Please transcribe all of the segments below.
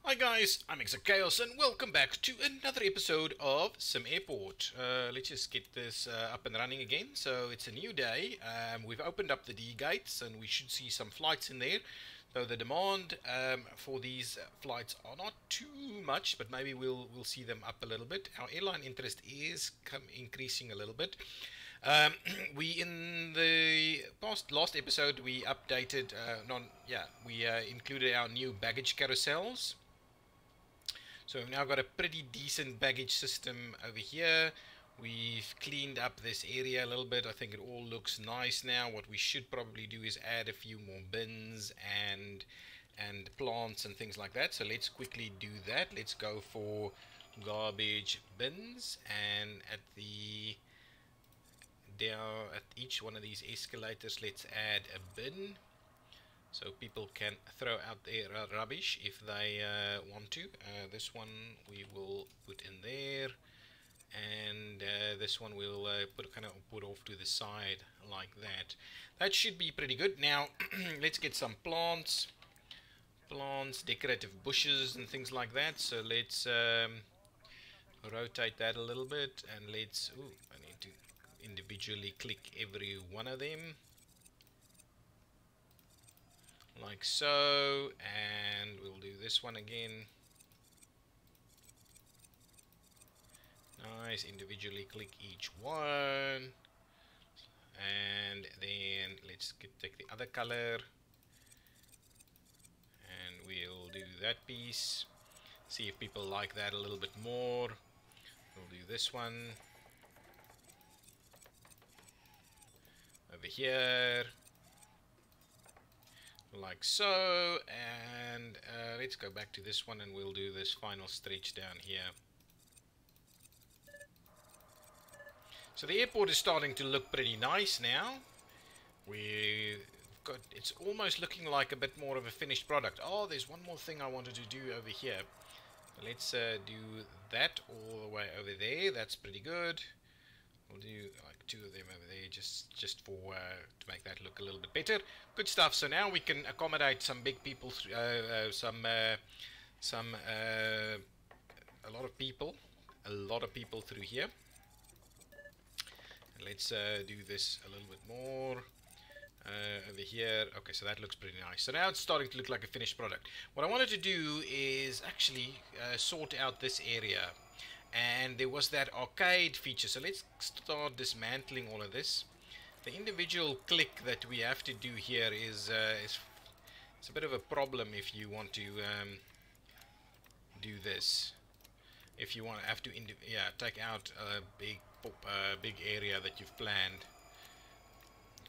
Hi guys, I'm ExactChaos and welcome back to another episode of Sim Airport. Let's just get this up and running again. So it's a new day. We've opened up the D gates and we should see some flights in there. So the demand for these flights are not too much, but maybe we'll see them up a little bit. Our airline interest is increasing a little bit. We in the last episode we updated we included our new baggage carousels. So we've now got a pretty decent baggage system over here. We've cleaned up this area a little bit. I think it all looks nice now. What we should probably do is add a few more bins and plants and things like that. So let's quickly do that. Let's go for garbage bins, and at each one of these escalators let's add a bin, so people can throw out their rubbish if they want to. This one we will put in there, and this one we'll put off to the side like that. That should be pretty good. Now let's get some plants, decorative bushes and things like that. So let's rotate that a little bit, and let's I need to individually click every one of them like so, and we'll do this one again. Nice, individually click each one, and then let's take the other color and we'll do that piece. See if people like that a little bit more. We'll do this one over here like so, and let's go back to this one and we'll do this final stretch down here. So the airport is starting to look pretty nice now. It's almost looking like a bit more of a finished product. Oh, there's one more thing I wanted to do over here. Let's do that all the way over there. That's pretty good. We'll do like two of them over there just for to make that look a little bit better. Good stuff. So now we can accommodate some big people, a lot of people through here. And let's do this a little bit more over here. Okay, so that looks pretty nice. So now it's starting to look like a finished product. What I wanted to do is actually sort out this area. And there was that arcade feature, so let's start dismantling all of this. The individual click that we have to do here is it's a bit of a problem if you want to do this. If you have to take out a big area that you've planned.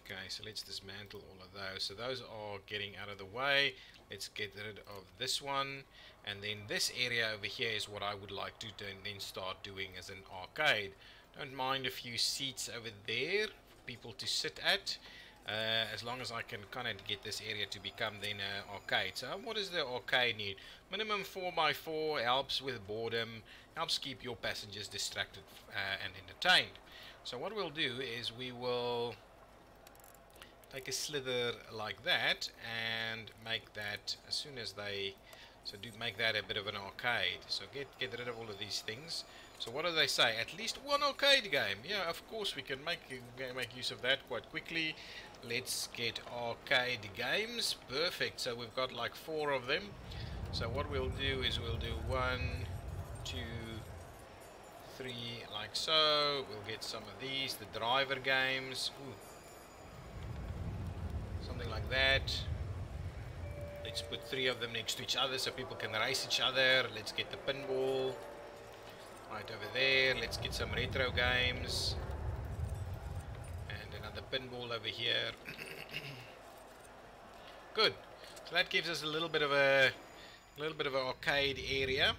Okay, so let's dismantle all of those. So those are getting out of the way. Let's get rid of this one, and then this area over here is what I would like to then start doing as an arcade. Don't mind a few seats over there for people to sit at, as long as I can kind of get this area to become then an arcade. So what does the arcade need? Minimum 4x4, helps with boredom, helps keep your passengers distracted and entertained. So what we'll do is we will take a slither like that and make that as soon as they make that a bit of an arcade. So get rid of all of these things. So what do they say? At least one arcade game. Yeah, of course we can make use of that quite quickly. Let's get arcade games. Perfect. So we've got like 4 of them. So what we'll do is we'll do 1, 2, 3 like so. We'll get some of these, the driver games. Ooh. Something like that. Let's put 3 of them next to each other so people can race each other. Let's get the pinball right over there. Let's get some retro games and another pinball over here. Good. So that gives us a little bit of an arcade area.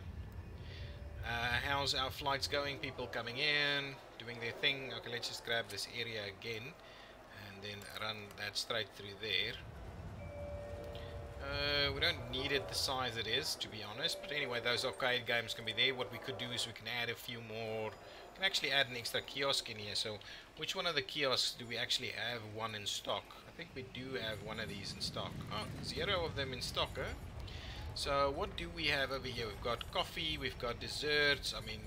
How's our flights going? People coming in, doing their thing. Okay, let's just grab this area again and then run that straight through there. We don't need it the size it is, to be honest, but anyway, those arcade games can be there. What we could do is we can add a few more. We can actually add an extra kiosk in here. So which one of the kiosks do we actually have one in stock? I think we do have one of these in stock. Oh, 0 of them in stock, huh? So what do we have over here? We've got coffee, we've got desserts, I mean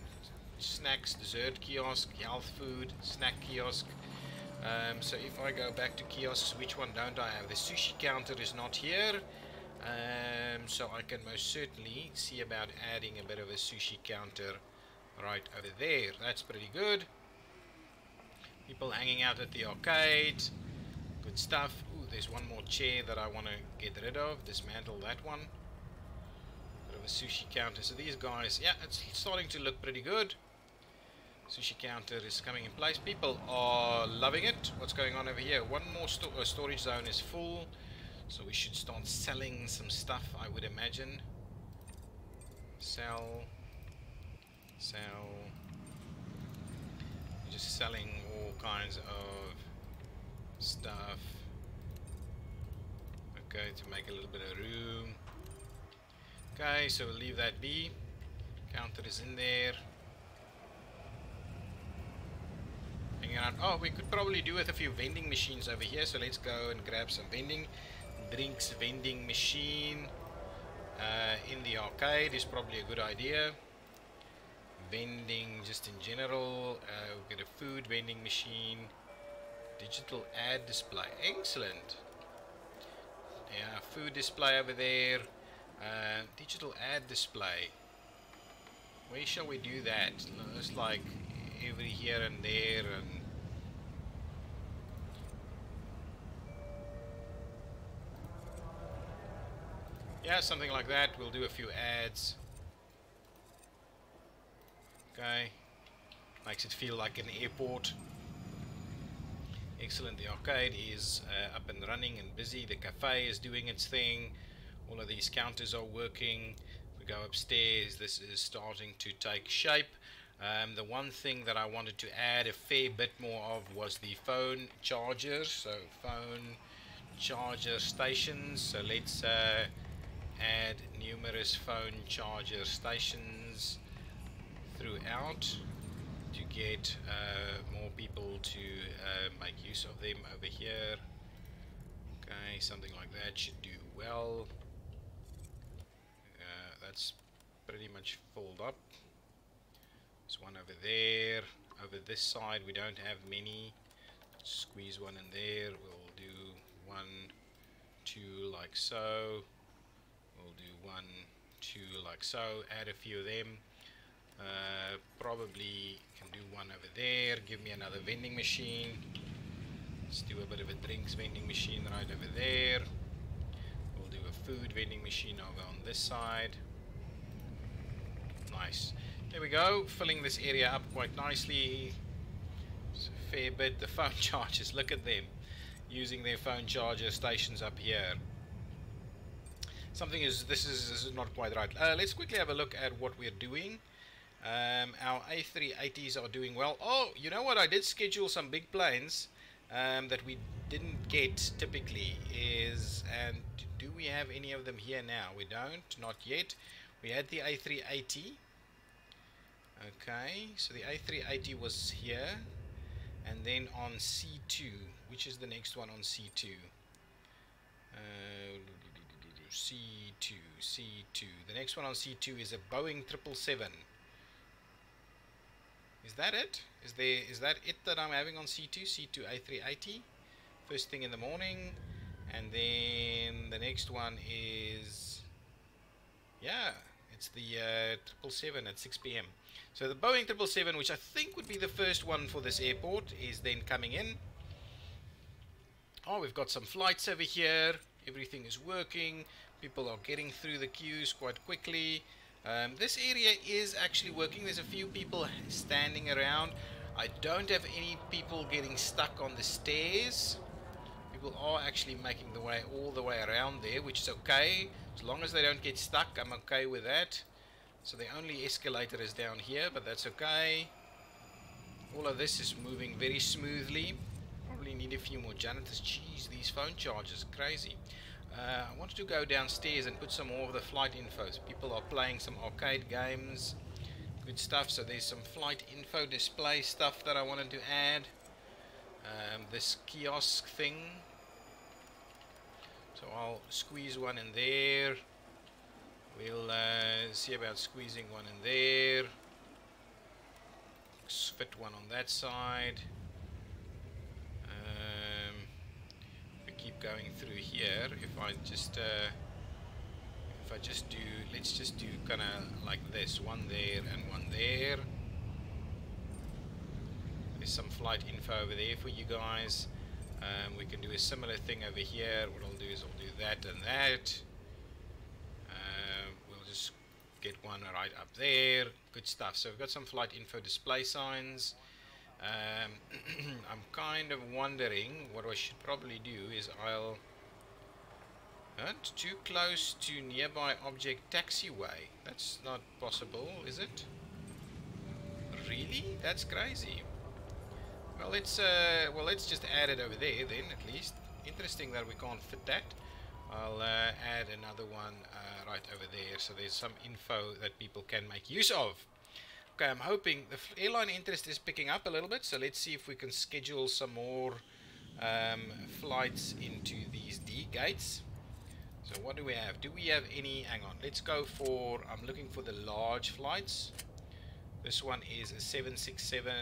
snacks, dessert kiosk, health food, snack kiosk. So if I go back to kiosks, which one don't I have? The sushi counter is not here. So I can most certainly see about adding a bit of a sushi counter right over there. That's pretty good. People hanging out at the arcade. Good stuff. Ooh, there's one more chair that I want to get rid of. Dismantle that one. Bit of a sushi counter. So these guys, yeah, it's starting to look pretty good. Sushi counter is coming in place. People are loving it. What's going on over here? One more storage zone is full. So we should start selling some stuff, I would imagine. Sell. Just selling all kinds of stuff. Okay, to make a little bit of room. Okay, so we'll leave that be. Counter is in there. Hanging around. Oh, we could probably do with a few vending machines over here. So let's go and grab some drinks vending machine in the arcade is probably a good idea. Vending just in general. We'll get a food vending machine. Digital ad display. Excellent. Yeah, food display over there. Digital ad display. Where shall we do that? It's like every here and there, and yeah, something like that. We'll do a few ads. Okay, makes it feel like an airport. Excellent. The arcade is up and running and busy. The cafe is doing its thing. All of these counters are working. We go upstairs. This is starting to take shape. The one thing that I wanted to add a fair bit more of was the phone chargers. So phone charger stations. So let's add numerous phone charger stations throughout to get more people to make use of them over here. Okay, something like that should do well. That's pretty much filled up. There's one over there. Over this side we don't have many. Squeeze one in there. We'll do 1, 2 like so. We'll do 1, 2 like so. Add a few of them. Probably can do one over there. Give me another vending machine. Let's do a bit of a drinks vending machine right over there. We'll do a food vending machine over on this side. Nice. There we go. Filling this area up quite nicely. It's a fair bit. The phone chargers, look at them. Using their phone charger stations up here. This is not quite right. Let's quickly have a look at what we're doing. Our A380s are doing well. Oh, you know what? I did schedule some big planes that we didn't get typically. And do we have any of them here now? We don't, not yet. We had the A380. Okay, so the A380 was here. And then on C2, which is the next one on C2? C2. The next one on C2 is a Boeing 777. Is that it? Is that it that I'm having on C2? C2 A380. First thing in the morning. And then the next one is, yeah, it's the 777 at 6 p.m. So the Boeing 777, which I think would be the first one for this airport, is then coming in. Oh, we've got some flights over here. Everything is working. People are getting through the queues quite quickly. This area is actually working. There's a few people standing around. I don't have any people getting stuck on the stairs. People are actually making the way all the way around there, which is okay. As long as they don't get stuck, I'm okay with that. So the only escalator is down here, but that's okay. All of this is moving very smoothly. Probably need a few more janitors. Jeez, these phone chargers are crazy. I wanted to go downstairs and put some more of the flight info. People are playing some arcade games. Good stuff. So there's some flight info display stuff that I wanted to add. This kiosk thing. So I'll squeeze one in there. We'll see about squeezing one in there. Fit one on that side. We keep going through here. If I just do, let's just do kind of like this, one there and one there. There's some flight info over there for you guys. We can do a similar thing over here. What I'll do is I'll do that and that. We'll just get one right up there. Good stuff. So we've got some flight info display signs. I'm kind of wondering what I should probably do is I'll not too close to nearby object taxiway. That's not possible, is it? Really? That's crazy. Well, let's just add it over there then, at least. Interesting that we can't fit that. I'll add another one right over there, so there's some info that people can make use of. Okay, I'm hoping the airline interest is picking up a little bit, so let's see if we can schedule some more flights into these D gates. So what do we have? Do we have any? Hang on, let's go for, I'm looking for the large flights. This one is a 767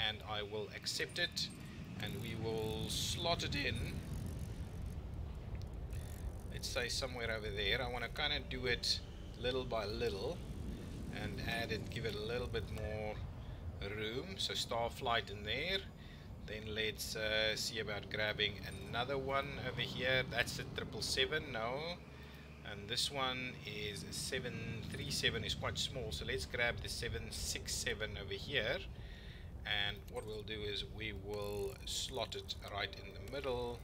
and I will accept it, and we will slot it in. Let's say somewhere over there. I want to kind of do it little by little and add it, give it a little bit more room. So star flight in there. Then let's see about grabbing another one over here. That's a 777, no. And this one is a 737, is quite small, so let's grab the 767 over here, and what we'll do is we will slot it right in the middle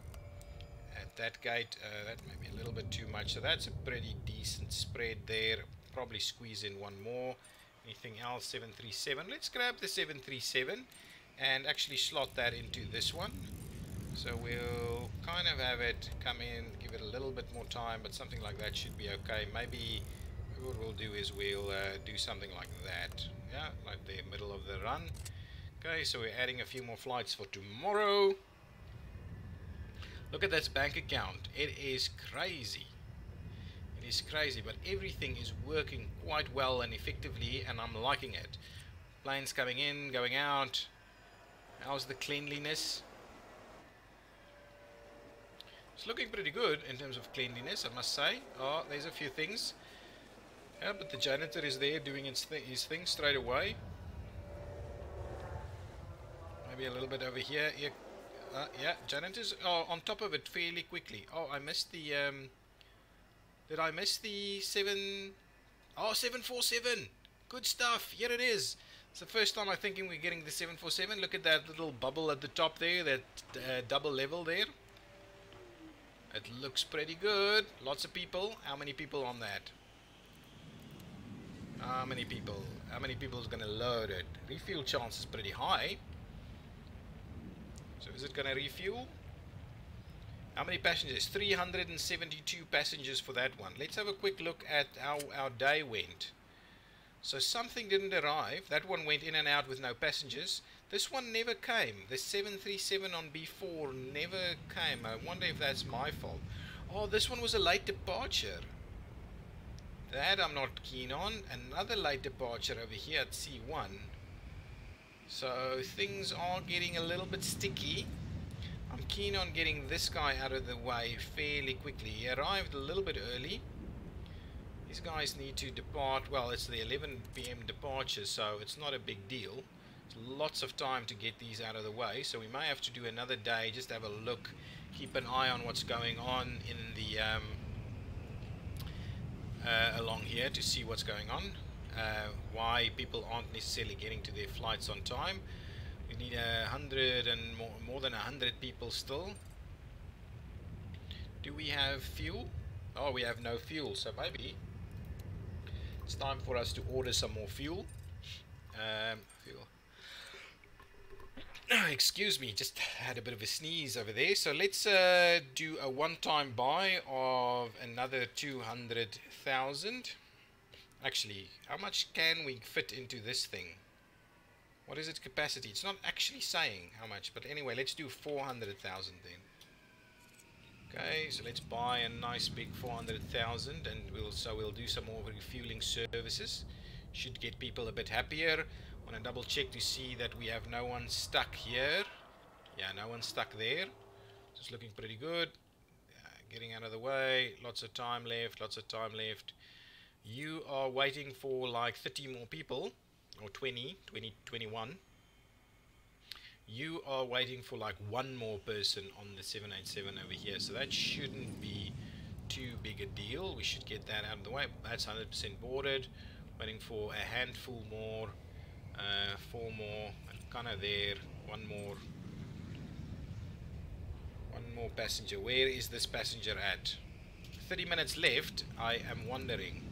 at that gate. That may be a little bit too much, so that's a pretty decent spread there. Probably squeeze in one more. Anything else? 737. Let's grab the 737 and actually slot that into this one. So we'll kind of have it come in, give it a little bit more time, but something like that should be okay. Maybe what we'll do is we'll do something like that. Yeah, like the middle of the run. Okay, so we're adding a few more flights for tomorrow. Look at this bank account. It is crazy. It is crazy, but everything is working quite well and effectively, and I'm liking it. Planes coming in, going out. How's the cleanliness? It's looking pretty good in terms of cleanliness, I must say. Oh, there's a few things. Yeah, but the janitor is there doing his thing straight away. Maybe a little bit over here. Yeah, janitors are on top of it fairly quickly. Oh, I missed the... did I miss the 747. Good stuff. Here it is. It's the first time I'm thinking we're getting the 747. Look at that little bubble at the top there, that double level there. It looks pretty good. Lots of people. How many people on that? How many people? How many people is going to load it? Refuel chance is pretty high. So is it going to refuel? How many passengers? 372 passengers for that one. Let's have a quick look at how our day went. So something didn't arrive. That one went in and out with no passengers. This one never came. The 737 on B4 never came. I wonder if that's my fault. Oh, this one was a late departure. That I'm not keen on. Another late departure over here at C1. So things are getting a little bit sticky. I'm keen on getting this guy out of the way fairly quickly. He arrived a little bit early. These guys need to depart. Well, it's the 11 PM departure, so it's not a big deal. It's lots of time to get these out of the way, so we may have to do another day, just have a look, keep an eye on what's going on in the along here to see what's going on, why people aren't necessarily getting to their flights on time. We need 100 and more than 100 people still. Do we have fuel? Oh, we have no fuel, so maybe it's time for us to order some more fuel. Fuel. Excuse me, just had a bit of a sneeze over there. So let's do a one-time buy of another 200,000. Actually, how much can we fit into this thing? What is its capacity? It's not actually saying how much, but anyway, let's do 400,000 then. Okay, so let's buy a nice big 400,000, and we'll do some more refueling services. Should get people a bit happier. Want to double check to see that we have no one stuck here. Yeah, no one stuck there. So it's looking pretty good. Getting out of the way. Lots of time left. Lots of time left. You are waiting for like 30 more people, or 20, 21. You are waiting for like one more person on the 787 over here, so that shouldn't be too big a deal. We should get that out of the way. That's 100% boarded. Waiting for a handful more, 4 more, kind of there. One more passenger. Where is this passenger at? 30 minutes left. I am wondering.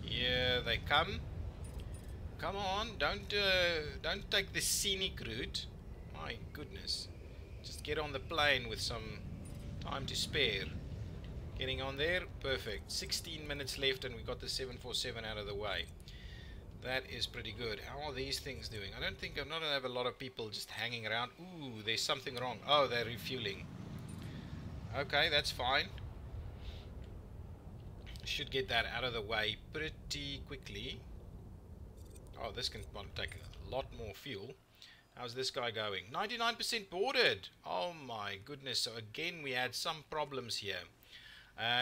Here they come. Come on, don't take the scenic route. My goodness. Just get on the plane with some time to spare. Getting on there, perfect. 16 minutes left and we got the 747 out of the way. That is pretty good. How are these things doing? I don't think I'm not gonna have a lot of people just hanging around. Ooh, there's something wrong. Oh, they're refueling. Okay, that's fine. Should get that out of the way pretty quickly. Oh, this can take a lot more fuel. How's this guy going? 99% boarded. Oh my goodness. So again, we had some problems here.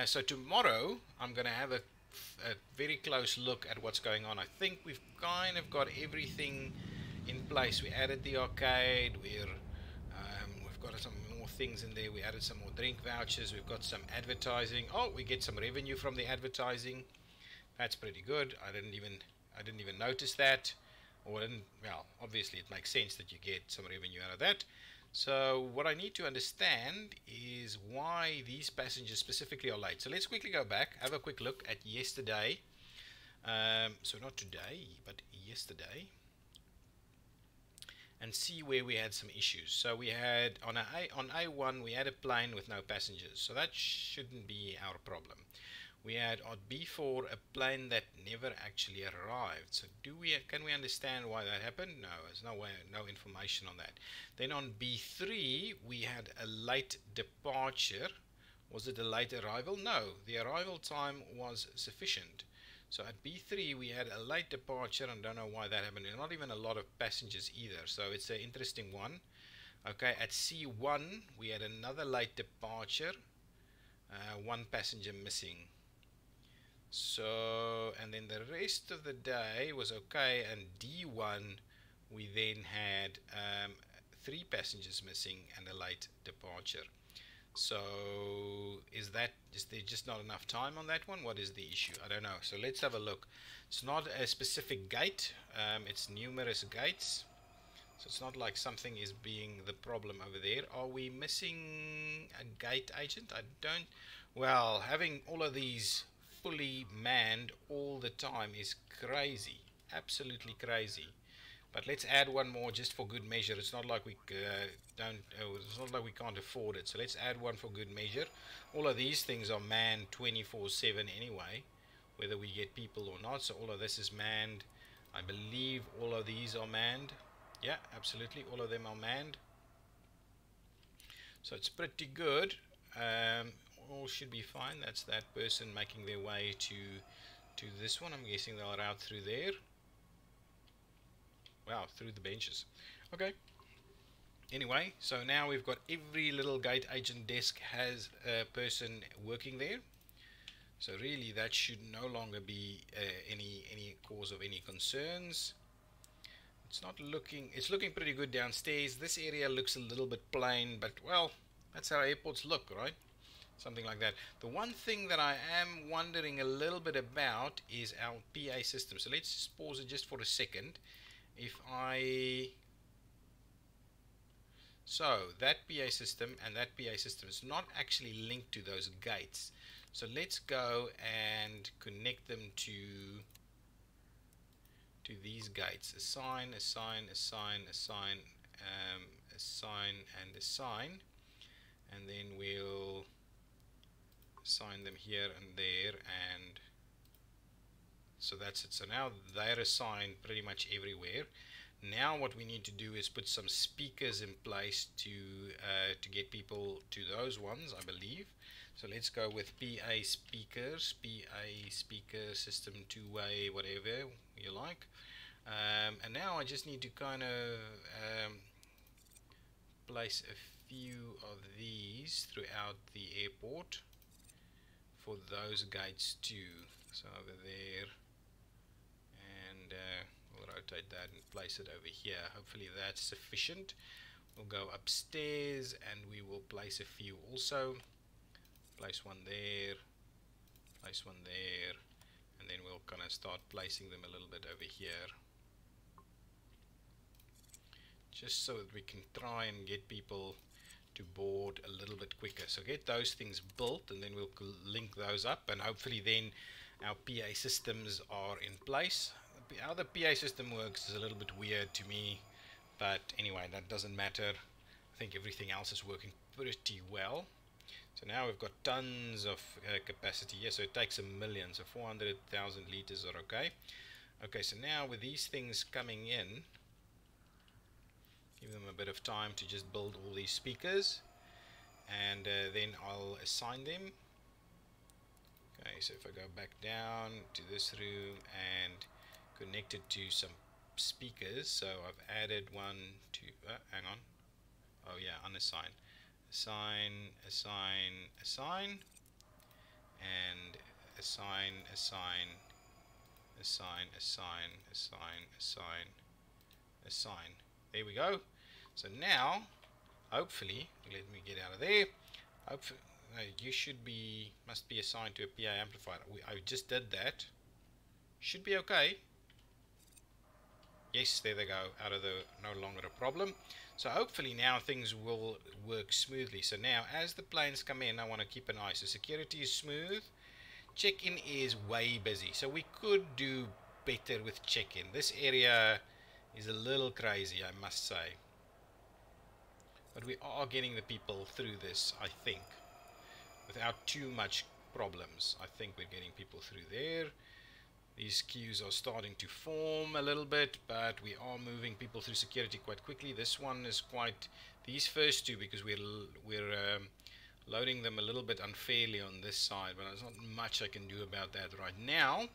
So tomorrow, I'm going to have a very close look at what's going on. I think we've kind of got everything in place. We added the arcade. We've got some more things in there. We added some more drink vouchers. We've got some advertising. Oh, we get some revenue from the advertising. That's pretty good. I didn't even notice that. Or well, obviously it makes sense that you get some revenue out of that. So what I need to understand is why these passengers specifically are late. So let's quickly go back, have a quick look at yesterday. So not today, but yesterday, and see where we had some issues. So we had on A1 we had a plane with no passengers, so that shouldn't be our problem. We had on B4 a plane that never actually arrived. So can we understand why that happened? No, there's no information on that. Then on B3 we had a late departure. Was it a late arrival? No, the arrival time was sufficient. So at B3 we had a late departure, and don't know why that happened. And not even a lot of passengers either. So it's an interesting one. Okay, at C1 we had another late departure. One passenger missing. So, and then the rest of the day was okay. And D1 we then had 3 passengers missing and a late departure. So is there just not enough time on that one? What is the issue? I don't know. So let's have a look. It's not a specific gate. It's numerous gates. So it's not like something is being the problem over there. Are we missing a gate agent? I don't. Well, having all of these fully manned all the time is crazy. Absolutely crazy. But let's add one more just for good measure. It's not like we it's not like we can't afford it. So let's add one for good measure. All of these things are manned 24/7 anyway, whether we get people or not. So all of this is manned. I believe all of these are manned. Yeah, absolutely. All of them are manned. So it's pretty good. All should be fine. That's that person making their way to this one. I'm guessing they'll route through there. Wow, through the benches. Okay. Anyway, so now we've got every little gate agent desk has a person working there. So really that should no longer be any cause of any concerns. It's looking pretty good downstairs. This area looks a little bit plain, but well, that's how airports look, right? Something like that. The one thing that I am wondering a little bit about is our PA system. So let's just pause it just for a second. So that PA system and that PA system is not actually linked to those gates. So let's go and connect them to these gates. Assign, assign, assign, assign, assign, and assign, and then we'll assign them here and there, and so that's it. So now they're assigned pretty much everywhere. Now what we need to do is put some speakers in place to get people to those ones, I believe. So let's go with PA speakers, PA speaker system, two-way, whatever you like. And now I just need to kind of place a few of these throughout the airport for those gates too. So over there, and we'll rotate that and place it over here. Hopefully that's sufficient. We'll go upstairs and we will place a few also. Place one there, place one there, and then we'll kind of start placing them a little bit over here, just so that we can try and get people to board a little bit quicker. So get those things built and then we'll link those up, and hopefully then our PA systems are in place. How the PA system works is a little bit weird to me, but anyway, that doesn't matter. I think everything else is working pretty well. So now we've got tons of capacity here, so it takes a million, so 400,000 liters are okay. Okay, so now with these things coming in, give them a bit of time to just build all these speakers, and then I'll assign them. Okay, so if I go back down to this room and connect it to some speakers, so I've added one to, hang on, oh yeah, unassign, assign, assign, assign, and assign, assign, assign, assign, assign, assign, assign. There we go. So now, hopefully, let me get out of there. Hopefully, you must be assigned to a PA amplifier. I just did that. Should be okay. Yes, there they go. Out of the, no longer a problem. So hopefully now things will work smoothly. So now, as the planes come in, I want to keep an eye. So security is smooth. Check-in is way busy. So we could do better with check-in. This area is a little crazy, I must say. But we are getting the people through this, I think, without too much problems. I think we're getting people through there. These queues are starting to form a little bit, but we are moving people through security quite quickly. This one is quite, these first two, because we're loading them a little bit unfairly on this side, but there's not much I can do about that right now.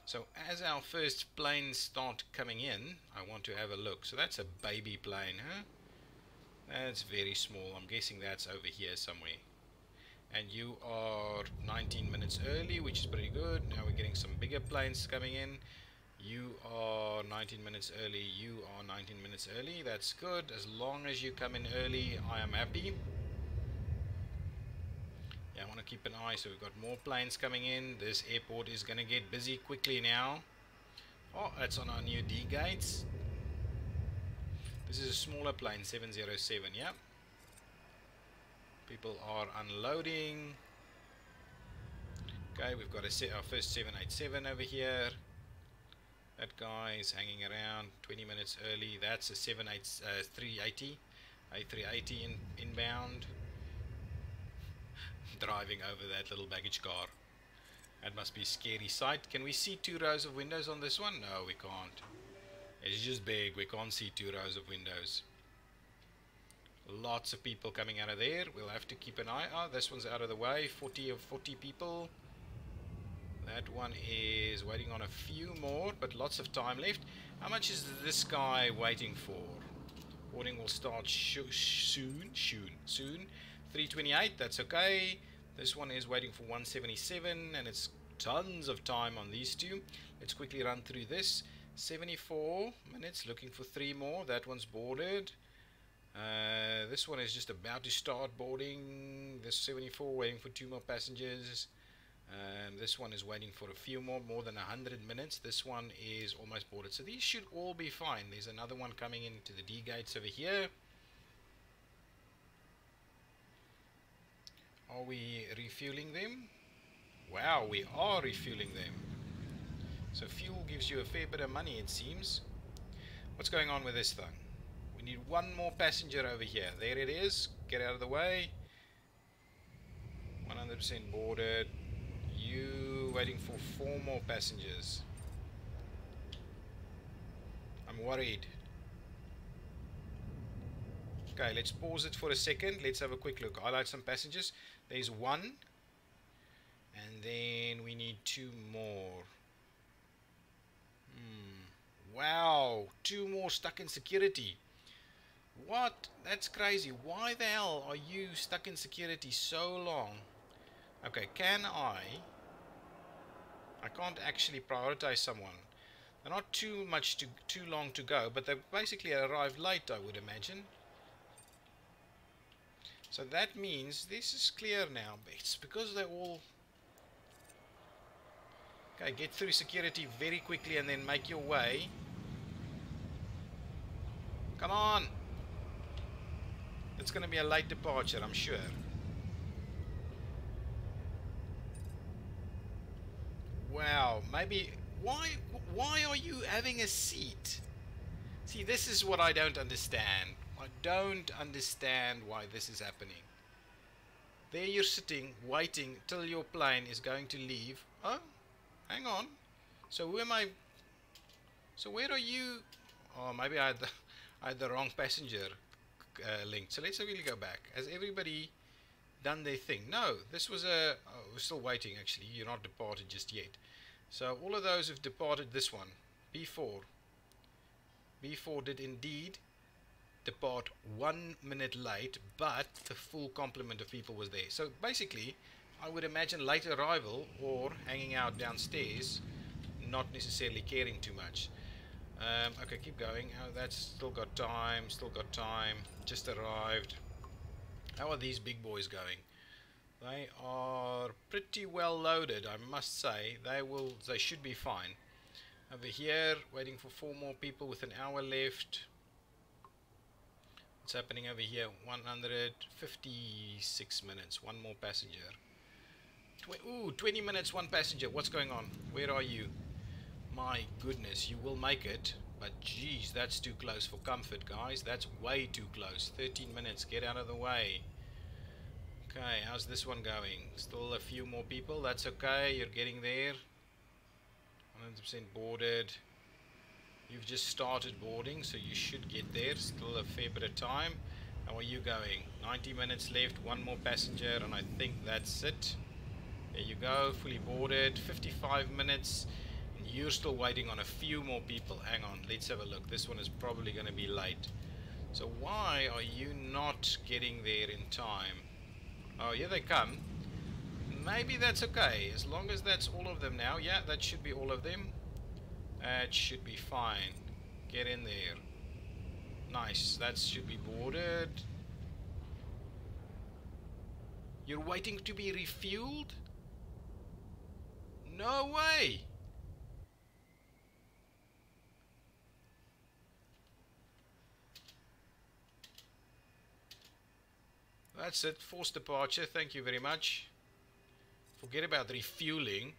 So as our first planes start coming in, I want to have a look. So that's a baby plane, huh? That's very small. I'm guessing that's over here somewhere. And you are 19 minutes early, which is pretty good. Now we're getting some bigger planes coming in. You are 19 minutes early. You are 19 minutes early. That's good. As long as you come in early, I am happy. Yeah, I want to keep an eye. So we've got more planes coming in. This airport is going to get busy quickly now. Oh, that's on our new D gates. This is a smaller plane, 707, yeah. People are unloading. Okay, we've got our first 787 over here. That guy is hanging around 20 minutes early. That's a 380, A380 inbound. Driving over that little baggage car. That must be a scary sight. Can we see 2 rows of windows on this one? No, we can't. It's just big. We can't see 2 rows of windows. Lots of people coming out of there. We'll have to keep an eye. Oh, this one's out of the way. 40 people. That one is waiting on a few more, but lots of time left. How much is this guy waiting for? Boarding will start soon. 328, that's okay. This one is waiting for 177, and it's tons of time on these two. Let's quickly run through this. 74 minutes, looking for 3 more. That one's boarded. This one is just about to start boarding. This 74 waiting for 2 more passengers. This one is waiting for a few more than 100 minutes. This one is almost boarded. So these should all be fine. There's another one coming into the D gates over here. Are we refueling them? Wow, we are refueling them. So fuel gives you a fair bit of money, it seems. What's going on with this thing? We need 1 more passenger over here. There it is. Get out of the way. 100% boarded. You waiting for 4 more passengers. I'm worried. Okay, let's pause it for a second. Let's have a quick look. Highlight some passengers. There's one. And then we need two more. Wow, two more stuck in security. What? That's crazy. Why the hell are you stuck in security so long? Okay, I can't actually prioritize someone. They're not too long to go, but they basically arrived late, I would imagine. So that means this is clear now. It's because they're all... Okay, get through security very quickly and then make your way. Come on! It's going to be a late departure, I'm sure. Wow, maybe... Why are you having a seat? See, this is what I don't understand. I don't understand why this is happening. There you're sitting, waiting till your plane is going to leave. Oh, hang on. So who am I? So where are you? Oh, maybe I had the wrong passenger linked. So let's really go back. Has everybody done their thing? No, this was a... Oh, we're still waiting actually. You're not departed just yet. So all of those who've departed this one, B4 did indeed depart 1 minute late, but the full complement of people was there. So basically, I would imagine late arrival or hanging out downstairs, not necessarily caring too much. Okay, keep going. Oh, that's still got time, just arrived. How are these big boys going? They are pretty well loaded, I must say. They should be fine. Over here, waiting for 4 more people with an hour left. What's happening over here? 156 minutes, 1 more passenger. 20 minutes, 1 passenger. What's going on? Where are you? My goodness, you will make it. But geez, that's too close for comfort, guys. That's way too close. 13 minutes, get out of the way. Okay, how's this one going? Still a few more people. That's okay, you're getting there. 100% boarded. You've just started boarding, so you should get there. Still a fair bit of time. How are you going? 90 minutes left, 1 more passenger, and I think that's it. There you go, fully boarded. 55 minutes, and you're still waiting on a few more people. Hang on, let's have a look. This one is probably going to be late. So why are you not getting there in time? Oh, here they come. Maybe that's okay, as long as that's all of them now. Yeah, that should be all of them. That should be fine. Get in there. Nice, that should be boarded. You're waiting to be refueled? No way! That's it, forced departure, thank you very much. Forget about refueling.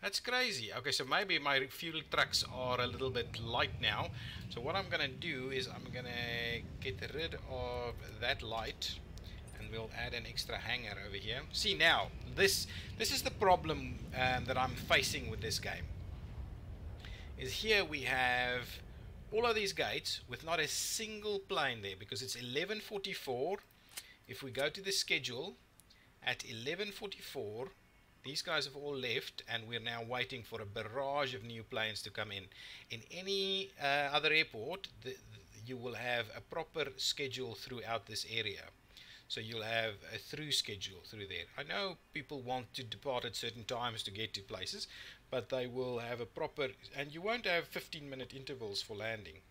That's crazy. Okay, so maybe my refuel trucks are a little bit light now. So what I'm gonna do is I'm gonna get rid of that light, and we'll add an extra hangar over here. See now, this is the problem that I'm facing with this game. Is here we have all of these gates with not a single plane there, because it's 11:44. If we go to the schedule at 11:44, these guys have all left, and we're now waiting for a barrage of new planes to come in. In any other airport, you will have a proper schedule throughout this area. So you'll have a through schedule through there. I know people want to depart at certain times to get to places, but they will have a proper... And you won't have 15-minute intervals for landing.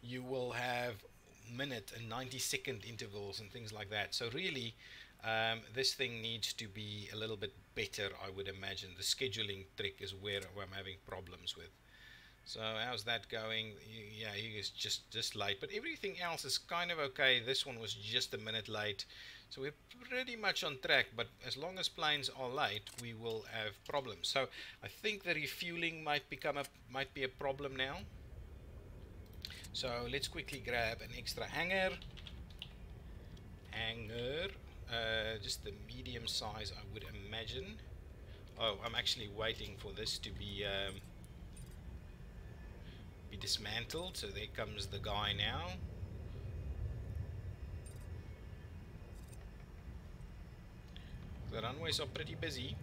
You will have minute and 90-second intervals and things like that. So really... this thing needs to be a little bit better, I would imagine. The scheduling trick is where I'm having problems with. So how's that going? Yeah, he is just late, but everything else is kind of okay. This one was just a minute late, so we're pretty much on track. But as long as planes are late, we will have problems. So I think the refueling might be a problem now. So let's quickly grab an extra hangar. Just the medium size, I would imagine. Oh, I'm actually waiting for this to be dismantled. So there comes the guy now. The runways are pretty busy.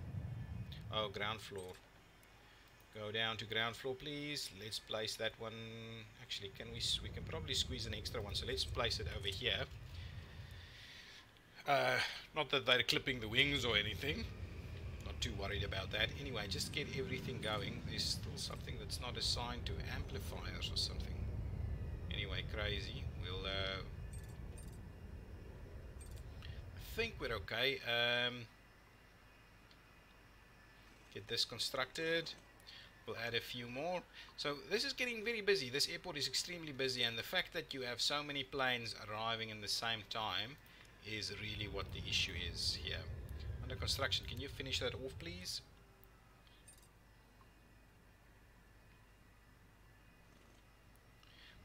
Oh, ground floor. Go down to ground floor, please. Let's place that one. Actually, we can probably squeeze an extra one, so let's place it over here. Not that they're clipping the wings or anything. Not too worried about that. Anyway, just get everything going. There's still something that's not assigned to amplifiers or something. Anyway, crazy. We'll I think we're okay. Get this constructed. We'll add a few more. So this is getting very busy. This airport is extremely busy, and the fact that you have so many planes arriving in the same time is really what the issue is here. Under construction, can you finish that off, please?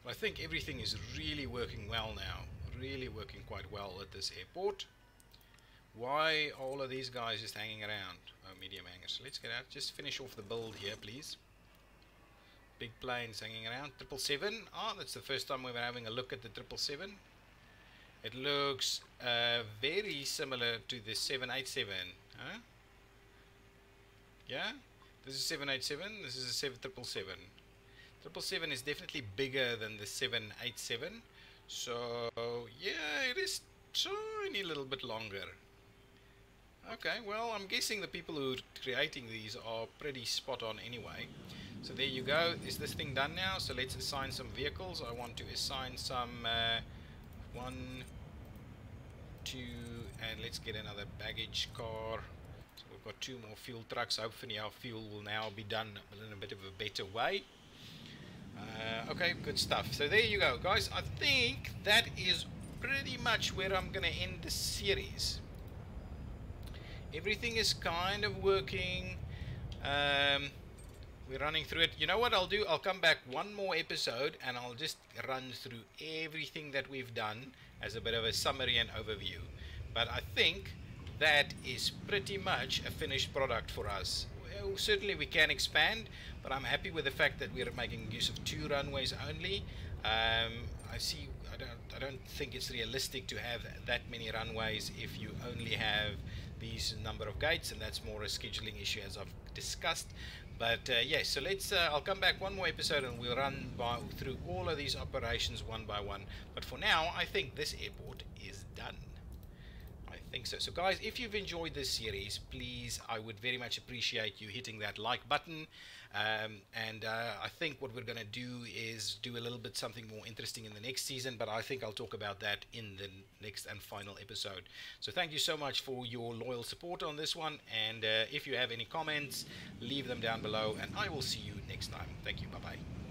Well, I think everything is really working well now. Really working quite well at this airport. Why all of these guys just hanging around? Oh, medium hangers. So let's get out. Just finish off the build here, please. Big planes hanging around. 777. Oh, that's the first time we're having a look at the 777. It looks very similar to the 787. Huh? Yeah? This is 787. This is a 777. 777 is definitely bigger than the 787. So, yeah, it is tiny little bit longer. Okay, well, I'm guessing the people who are creating these are pretty spot on anyway. So there you go. Is this thing done now? So let's assign some vehicles. I want to assign some 1, 2, and let's get another baggage car. So we've got 2 more fuel trucks. Hopefully our fuel will now be done in a bit of a better way. Okay, good stuff. So there you go, guys. I think that is pretty much where I'm going to end this series. Everything is kind of working. We're running through it. You know what I'll do? I'll come back one more episode and I'll just run through everything that we've done as a bit of a summary and overview. But I think that is pretty much a finished product for us. Well, certainly we can expand, but I'm happy with the fact that we're making use of 2 runways only. I don't think it's realistic to have that many runways if you only have these number of gates, and that's more a scheduling issue as I've discussed. But yeah, so let's I'll come back one more episode and we'll run through all of these operations one by one. But for now, I think this airport is done. I think so. So guys, if you've enjoyed this series, please, I would very much appreciate you hitting that like button. I think what we're going to do is do a little bit something more interesting in the next season, but I think I'll talk about that in the next and final episode. So thank you so much for your loyal support on this one, and if you have any comments, leave them down below, and I will see you next time. Thank you. Bye-bye.